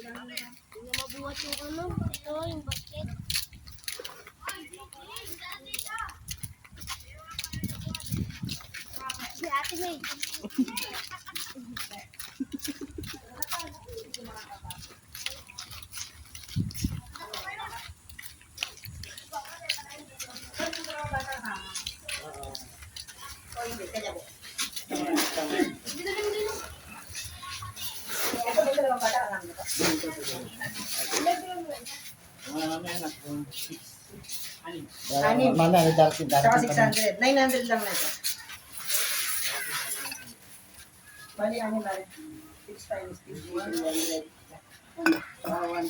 Hindi mabuhat yung ano. Ito, yung basket. Si Ate May. Anim. Mana ada dark Saka 600. 900 lang na ito. Bali, anim na rin. 6 times 50. 1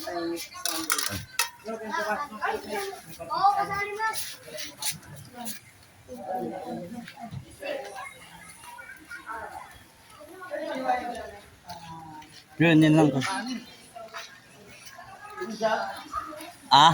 times 600. Oo, kasali mo. Yun lang to. Ah?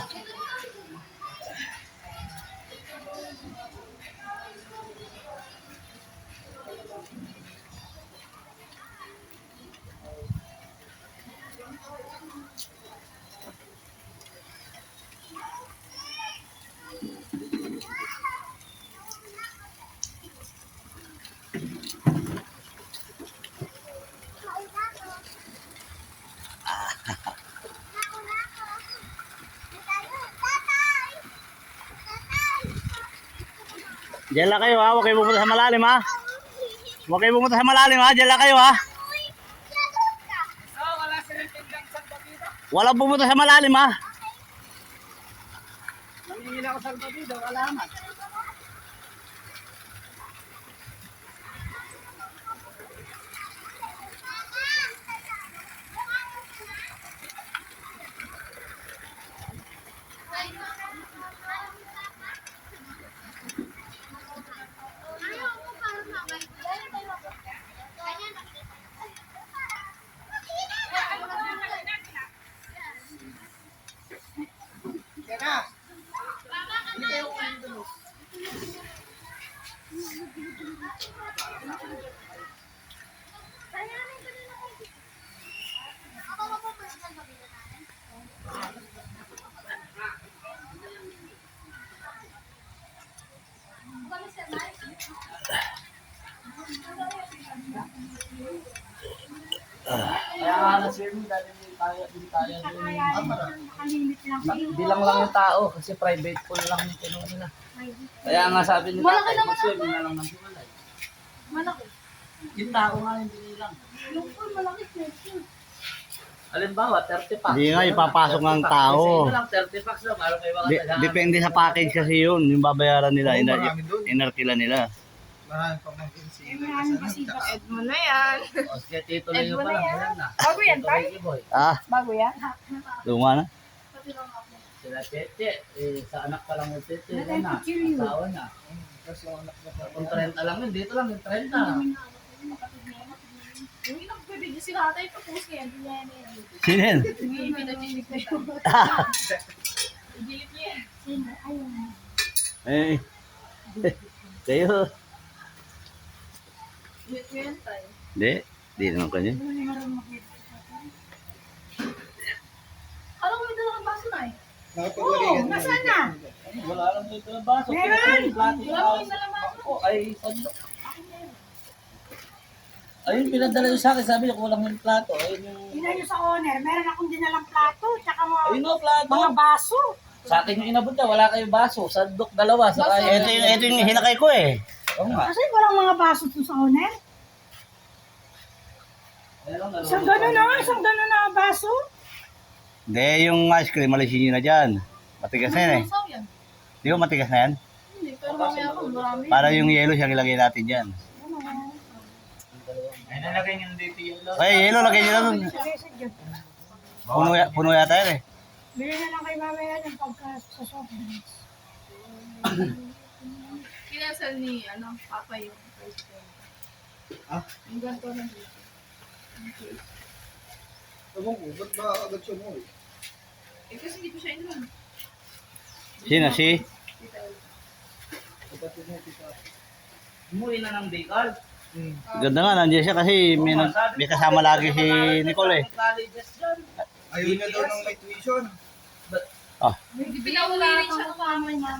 Diyan lang kayo ha, huwag kayo pumunta sa malalim ha. Huwag kayo pumunta sa malalim ha, diyan lang kayo ha. Walang pumunta sa malalim ha. Nangingin ako sa alpabida, wala naman. Kaya na-share mo dahil hindi kaya din. Bilang lang yung tao kasi private pool lang yung kinuha nila. Kaya nga sabi nila, mag-swim na lang ng hiwalay. Malaki. Yung tao nga hindi nilang. Yung pool, malaki. Halimbawa, 30 packs. Hindi nga, ipapasok nga ang tao. Sa inyo lang, 30 packs lang. Meron kayo mga taga- Depende sa package kasi yun, yung babayaran nila, inarkila nila. Maraming pamangkin si Ed mo na yan. O, sige, Tito Leo pa lang. Ayan na. Bago yan, Tito Tay? Ricky Boy. Ah, Bago yan? luma na. Sila Cheche. Sa anak pa lang yung Cheche. Yan na. Asawa na. Kung 30 lang yun, dito lang yung 30. Yung inagbibigyo si Hatay, tapos yan. Hindi niya yan. Sino yun? Hindi pinachilig na yun. Igilip niya yan. Sino? Ayun. Eh, kayo. Igilip niya yan, Tay. Hindi naman kanya. Alam ko may dala kang baso na eh. nakapagwaligan. nasaan na? Wala lang dito ng baso. Meron! Wala mo yung dala baso. Ay, sandok. Ayun, pinadala nyo sa akin. Sabi niyo, kulang yung plato. Ayun yung... Ina nyo sa owner, meron akong dinalang plato, tsaka Ayun o, plato. mga baso. Sa akin yung inabot na, wala kayong baso. Sandok, dalawa. Saka Ito yung hinakay ko eh. Oo nga. Kasi walang mga baso dun sa owner. Meron, Isang gano'n na baso. Hindi, yung ice cream, alisin nyo na dyan. Matigas na yan eh. Masaw yan. Di ba matigas na yan? Hindi, pero mamaya ako, marami. Para yung yelo siya ilagay natin dyan. Ay, nalagay nyo dito yung loob. Ay, yelo, lagay nyo lang. Sige, sige. Puno yata yan eh. Bili na lang kay mamaya yung pagka sa soft drinks. Kinasal ni, Papa yung first time. Ah? Yung ganito na dito. Ewan ko, ba't ba agad siya mo eh? Eh, kasi hindi ko siya inuman. Sino si? Kapatid mo kita. Umuwi na ng Bicol. Ganda nga, nandiyan siya kasi may kasama lagi si Nicole eh. Colleges dyan. Ayaw niya daw ng may tuition. Pinauwi rin siya ng mama niya.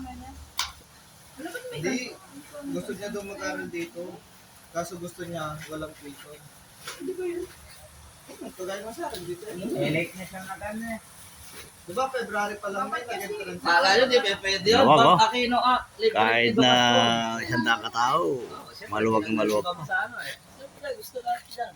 Hindi. Gusto niya daw mag-aral dito. Kaso gusto niya walang tuition. Kagaya mo sa akin dito. Elect na siya na gano'n eh. Diba February pa lang may nag-entrance. Kala nyo, di ba pwede yun? Tawag, Bang oh. Aquino, libre Kahit dito na pa po. isang daang katao, Siyempre, maluwag na pwede maluwag. ba sa ano eh. Siyempre, gusto natin yan.